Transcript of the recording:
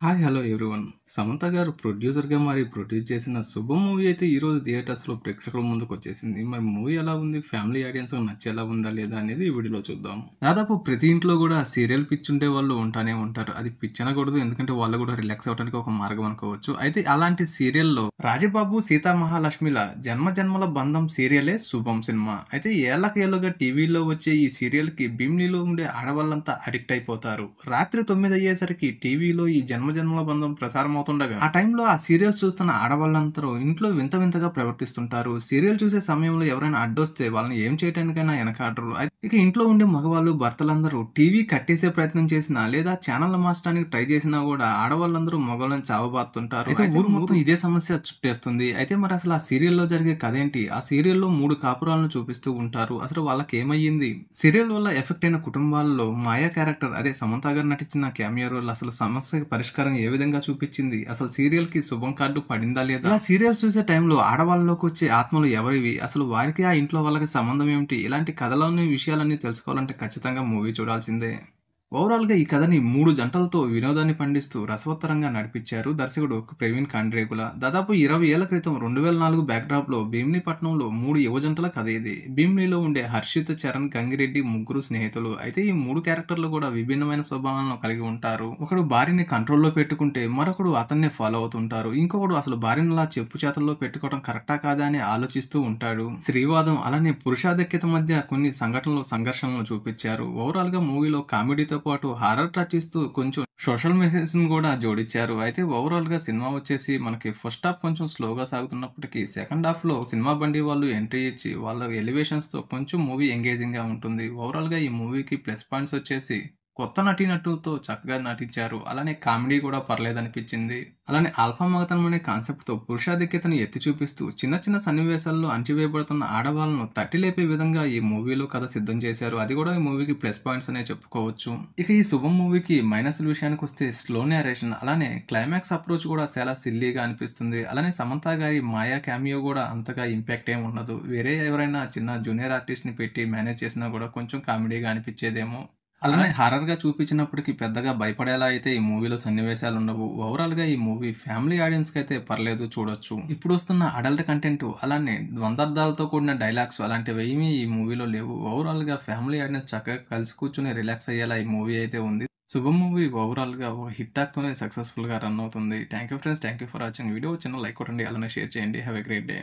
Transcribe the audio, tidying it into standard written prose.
Hi! Hello everyone. Samantha గారు ప్రొడ్యూసర్‌గా మరి ప్రొడ్యూస్ చేసిన 'శుభం' మూవీ అయితే ఈరోజు థియేటర్స్‌లో ప్రేక్షకుల ముందుకొచ్చేసింది. మరి మూవీ ఎలా ఉంది? ఫ్యామిలీ ఆడియన్స్‌కి నచ్చేలా ఉందా? లేదా? అనేది ఈ వీడియోలో చూద్దాం. దాదాపు ప్రతి ఇంట్లో గూడా సీరియల్ పిచ్చుండే వాళ్ళు ఉంటానే ఉంటారు. అది పిచ్చనకూడదు. ఎందుకంటే వాళ్ళు గూడా రిలాక్స్ అవ్వడానికి ఒక మార్గం అనుకోవచ్చు. అయితే అలాంటి సీరియల్‌లో రాజబాబు, సీతా మహాలక్ష్మిల జన్మ జన్మల బంధం సీరియలే 'శుభం' సినిమా. అయితే ఏళ్లకేళ్లుగా టీవీలో వచ్చే ఈ సీరియల్‌కి భీమిలిలో ఉండే ఆడవాళ్ళంతా అడిక్ట్ అయిపోతారు. రాత్రి 9 అయ్యేసరికి టీవీలో ఈ జన్మల బంధం ప్రసారం అవుతుండగా ఆ టైంలో ఆ సీరియల్స్ చూస్తున్న ఆడవాళ్ళందరూ ఇంట్లో వింత వింతగా ప్రవర్తిస్తుంటారు. సీరియల్ చూసే సమయంలో ఎవరైనా అడ్డొస్తే వాళ్ళని ఏం చేయటానికైనా వెనకాడరు. ఇక ఇంట్లో ఉండే మగవాళ్ళు భర్తలందరూ టీవీ కట్టేసే ప్రయత్నం చేసినా లేదా ఛానల్ మార్చడానికి ట్రై చేసినా కూడా ఆడవాళ్ళందరూ మగవాళ్ళని చావబాతుంటారు. అయితే ఊరు మొత్తం ఇదే సమస్య చుట్టేస్తుంది. అయితే మరి అసలు ఆ సీరియల్లో జరిగే కథ ఏంటి? ఆ సీరియల్లో 3 కాపురాలను చూపిస్తూ ఉంటారు. అసలు వాళ్ళకి ఏమయ్యింది? సీరియల్ వల్ల ఎఫెక్ట్ అయిన కుటుంబాల్లో మాయా క్యారెక్టర్ అదే సమంత గారు నటించిన క్యామియో రోల్ అసలు సమస్యకి పరిష్కారం ఏ విధంగా చూపించింది? అసలు సీరియల్ కి శుభం కార్డు పడిందా లేదా? ఇలా సీరియల్స్ చూసే టైంలో ఆడవాళ్ళలోకి వచ్చే ఆత్మలు ఎవరివి? అసలు వారికి ఆ ఇంట్లో వాళ్ళకి సంబంధం ఏమిటి? ఇలాంటి కథలోని విషయాలన్నీ తెలుసుకోవాలంటే ఖచ్చితంగా మూవీ చూడాల్సిందే. ఓవరాల్‌గా ఈ కథని 3 జంటలతో వినోదాన్ని పండిస్తూ రసవత్తరంగా నడిపించారు దర్శకుడు ప్రవీణ్ కాండ్రేగుల. దాదాపు 20 ఏళ్ల క్రితం 2004 బ్యాక్‌డ్రాప్‌లో భీమినిపట్నంలో 3 యువ జంటల కథ ఇది. భీమినిలో ఉండే హర్షిత్, చరణ్, గంగిరెడ్డి ముగ్గురు స్నేహితులు. అయితే ఈ 3 క్యారెక్టర్లు కూడా విభిన్నమైన స్వభావాలను కలిగి ఉంటారు. ఒకడు భార్యని కంట్రోల్‌లో పెట్టుకుంటే మరొకడు అతన్నే ఫాలో అవుతుంటారు. ఇంకొకడు అసలు భార్యని అలా చెప్పు చేతల్లో పెట్టుకోవడం కరెక్టా కాదా అని ఆలోచిస్తూ ఉంటాడు. స్త్రీవాదం అలానే పురుషాధిక్యత మధ్య కొన్ని సంఘటనలు, సంఘర్షణలు చూపించారు. ఓవరాల్‌గా మూవీలో కామెడీతో పాటు హారర్ టచ్ ఇస్తూ కొంచెం సోషల్ మెసేజ్‌ని గూడా జోడించారు. అయితే ఓవరాల్‌గా సినిమా వచ్చేసి మనకి ఫస్ట్ హాఫ్ కొంచెం స్లోగా సాగుతున్నప్పటికీ సెకండ్ హాఫ్‌లో సినిమా బండి వాళ్ళు ఎంట్రీ ఇచ్చి వాళ్ళ ఎలివేషన్స్‌తో కొంచెం మూవీ ఎంగేజింగ్‌గా ఉంటుంది. ఓవరాల్‌గా ఈ మూవీకి ప్లస్ పాయింట్స్ వచ్చేసి కొత్త నటీనటులతో చక్కగా నటించారు. అలానే కామెడీ కూడా పర్లేదనిపించింది. అలానే ఆల్ఫా మగతనం అనే కాన్సెప్ట్‌తో పురుషాధిక్యతను ఎత్తి చూపిస్తూ చిన్న చిన్న సన్నివేశాల్లో అణచివేయబడుతున్న ఆడవాళ్ళను తట్టి లేపే విధంగా ఈ మూవీలో కథ సిద్ధం చేశారు. అది కూడా ఈ మూవీకి ప్లస్ పాయింట్స్ అనే చెప్పుకోవచ్చు. ఇక ఈ శుభం మూవీకి మైనస్‌ల విషయానికొస్తే స్లో నేరేషన్ అలానే క్లైమాక్స్ అప్రోచ్ కూడా చాలా సిల్లీగా అనిపిస్తుంది. అలానే సమంత గారి మాయా క్యామియో కూడా అంతగా ఇంపాక్ట్ ఏమి ఉండదు. వేరే ఎవరైనా చిన్న జూనియర్ ఆర్టిస్ట్‌ని పెట్టి మేనేజ్ చేసినా కూడా కొంచెం కామెడీగా అనిపించేదేమో. అలానే హారర్‌గా చూపించినప్పటికీ పెద్దగా భయపడేలా అయితే ఈ మూవీలో సన్నివేశాలుండవు. ఓవరాల్‌గా ఈ మూవీ ఫ్యామిలీ ఆడియన్స్‌కైతే పర్లేదు చూడొచ్చు. ఇప్పుడొస్తున్న అడల్ట్ కంటెంట్ అలానే ద్వందార్థాలతో కూడిన డైలాగ్స్ అలాంటివేమీ ఈ మూవీలో లేవు. ఓవరాల్‌గా ఫ్యామిలీ ఆడియన్స్ చక్కగా కలిసి కూర్చొని రిలాక్స్ అయ్యేలా ఈ మూవీ అయితే ఉంది. 'శుభం' మూవీ ఓవరాల్‌గా ఒక హిట్ టాక్‌తోనే సక్సెస్‌ఫుల్‌గా రన్ అవుతుంది. Thank you friends. Thank you for watching video. చిన్న లైక్ కొట్టండి. అలానే షేర్ చేయండి. Have a great day.